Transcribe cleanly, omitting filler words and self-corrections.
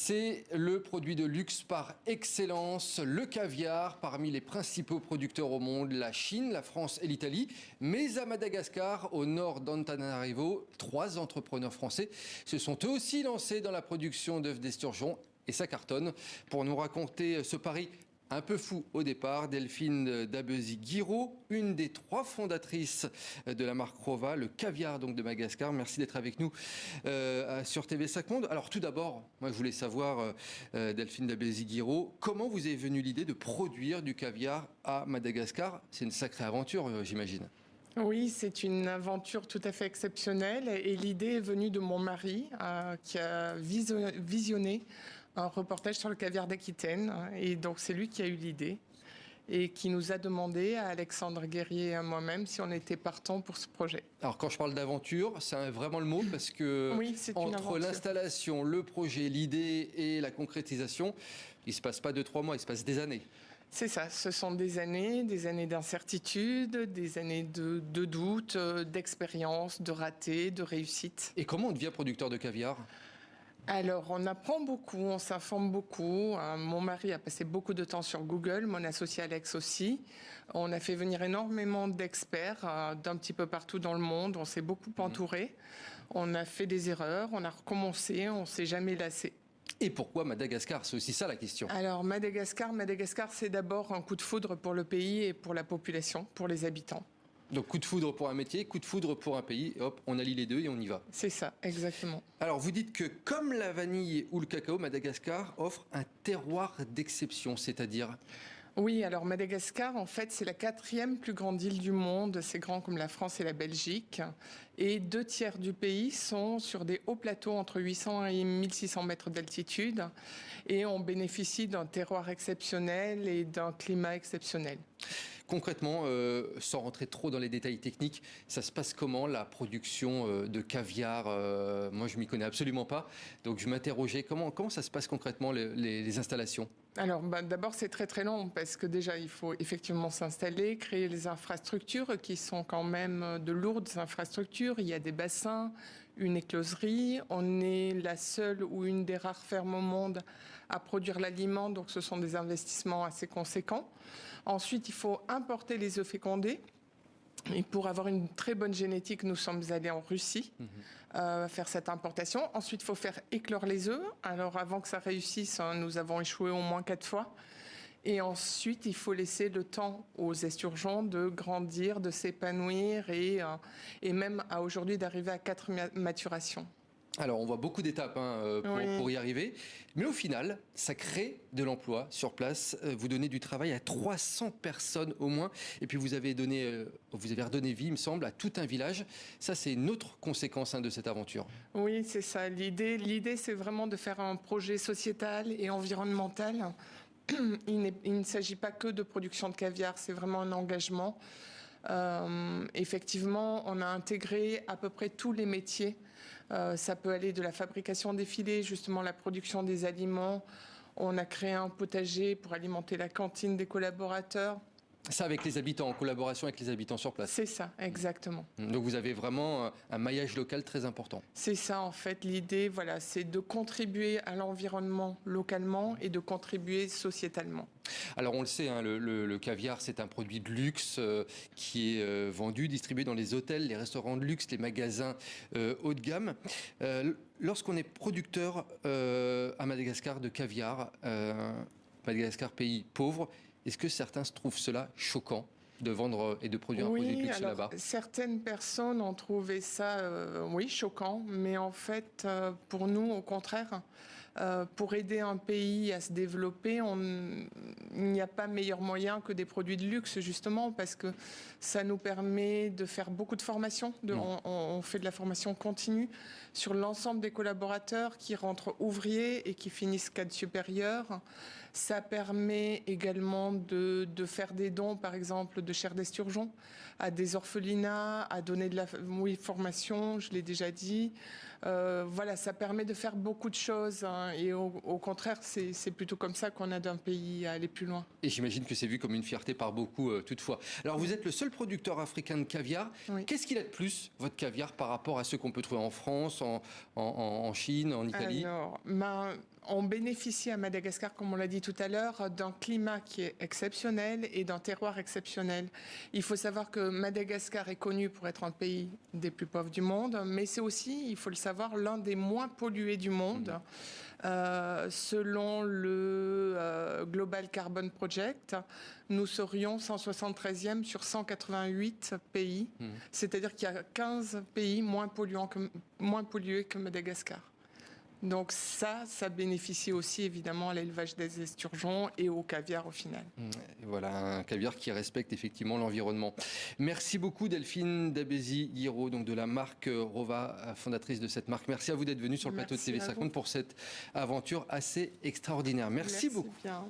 C'est le produit de luxe par excellence, le caviar, parmi les principaux producteurs au monde, la Chine, la France et l'Italie. Mais à Madagascar, au nord d'Antananarivo, 3 entrepreneurs français se sont eux aussi lancés dans la production d'œufs d'esturgeon et ça cartonne. Pour nous raconter ce pari un peu fou au départ, Delphine Dabezi-Guiraud, une des 3 fondatrices de la marque Rova, le caviar donc de Madagascar. Merci d'être avec nous sur TV5 Monde. Alors tout d'abord, moi je voulais savoir, Delphine Dabezi-Guiraud, comment vous est venue l'idée de produire du caviar à Madagascar? C'est une sacrée aventure, j'imagine. Oui, c'est une aventure tout à fait exceptionnelle et l'idée est venue de mon mari qui a visionné un reportage sur le caviar d'Aquitaine et donc c'est lui qui a eu l'idée et qui nous a demandé à Alexandre Guerrier et à moi-même si on était partant pour ce projet. Alors quand je parle d'aventure, c'est vraiment le mot parce que oui, entre l'installation, le projet, l'idée et la concrétisation, il ne se passe pas 2-3 mois, il se passe des années. C'est ça, ce sont des années d'incertitude, des années de doute, d'expérience, de ratés, de réussite. Et comment on devient producteur de caviar ? Alors, on apprend beaucoup, on s'informe beaucoup. Mon mari a passé beaucoup de temps sur Google, mon associé Alex aussi. On a fait venir énormément d'experts d'un petit peu partout dans le monde. On s'est beaucoup entouré. On a fait des erreurs, on a recommencé, on ne s'est jamais lassé. Et pourquoi Madagascar? C'est aussi ça la question. Alors Madagascar, c'est d'abord un coup de foudre pour le pays et pour la population, pour les habitants. Donc coup de foudre pour un métier, coup de foudre pour un pays, et hop, on allie les deux et on y va. C'est ça, exactement. Alors vous dites que comme la vanille ou le cacao, Madagascar offre un terroir d'exception, c'est-à-dire... Oui, alors Madagascar, en fait, c'est la 4e plus grande île du monde. C'est grand comme la France et la Belgique. Et 2/3 du pays sont sur des hauts plateaux entre 800 et 1600 mètres d'altitude. Et on bénéficie d'un terroir exceptionnel et d'un climat exceptionnel. Concrètement, sans rentrer trop dans les détails techniques, ça se passe comment la production de caviar? Moi, je m'y connais absolument pas, donc je m'interrogeais comment ça se passe concrètement les installations? Alors, d'abord, c'est très très long parce que déjà, il faut effectivement s'installer, créer les infrastructures qui sont quand même de lourdes infrastructures. Il y a des bassins, une écloserie. On est la seule ou une des rares fermes au monde à produire l'aliment, donc ce sont des investissements assez conséquents. Ensuite, il faut importer les œufs fécondés. Et pour avoir une très bonne génétique, nous sommes allés en Russie faire cette importation. Ensuite, il faut faire éclore les œufs. Alors, avant que ça réussisse, nous avons échoué au moins 4 fois. Et ensuite, il faut laisser le temps aux esturgeons de grandir, de s'épanouir et même à aujourd'hui d'arriver à 4 maturations. Alors, on voit beaucoup d'étapes pour y arriver. Mais au final, ça crée de l'emploi sur place. Vous donnez du travail à 300 personnes au moins. Et puis, vous avez redonné vie, il me semble, à tout un village. Ça, c'est une autre conséquence de cette aventure. Oui, c'est ça. L'idée, c'est vraiment de faire un projet sociétal et environnemental. Il ne s'agit pas que de production de caviar, c'est vraiment un engagement. Effectivement, on a intégré à peu près tous les métiers. Ça peut aller de la fabrication des filets, justement la production des aliments. On a créé un potager pour alimenter la cantine des collaborateurs. Ça avec les habitants, en collaboration avec les habitants sur place. C'est ça, exactement. Donc vous avez vraiment un maillage local très important. C'est ça en fait, l'idée, voilà, c'est de contribuer à l'environnement localement et de contribuer sociétalement. Alors on le sait, le caviar c'est un produit de luxe qui est vendu, distribué dans les hôtels, les restaurants de luxe, les magasins haut de gamme. Lorsqu'on est producteur à Madagascar de caviar, Madagascar pays pauvre, est-ce que certains se trouvent cela choquant de vendre et de produire un produit de luxe là-bas? Certaines personnes ont trouvé ça, choquant, mais en fait, pour nous, au contraire, pour aider un pays à se développer, il n'y a pas meilleur moyen que des produits de luxe, justement, parce que ça nous permet de faire beaucoup de formations. On fait de la formation continue sur l'ensemble des collaborateurs qui rentrent ouvriers et qui finissent cadre supérieur. Ça permet également de faire des dons, par exemple, de chair d'esturgeon à des orphelinats, à donner de la formation, je l'ai déjà dit. Voilà, ça permet de faire beaucoup de choses. Et au contraire, c'est plutôt comme ça qu'on a d'un pays à aller plus loin. Et j'imagine que c'est vu comme une fierté par beaucoup toutefois. Alors vous êtes le seul producteur africain de caviar. Oui. Qu'est-ce qu'il a de plus, votre caviar, par rapport à ceux qu'on peut trouver en France, en Chine, en Italie? Alors, On bénéficie à Madagascar, comme on l'a dit tout à l'heure, d'un climat qui est exceptionnel et d'un terroir exceptionnel. Il faut savoir que Madagascar est connu pour être un pays des plus pauvres du monde, mais c'est aussi, il faut le savoir, l'un des moins pollués du monde. Selon le Global Carbon Project, nous serions 173e sur 188 pays. C'est-à-dire qu'il y a 15 pays moins pollués que Madagascar. Donc ça bénéficie aussi évidemment à l'élevage des esturgeons et au caviar au final. Et voilà, un caviar qui respecte effectivement l'environnement. Merci beaucoup Delphine Dabézi-Guiraud, donc de la marque Rova, fondatrice de cette marque. Merci à vous d'être venue sur le plateau de TV50 pour cette aventure assez extraordinaire. Merci beaucoup. Bien.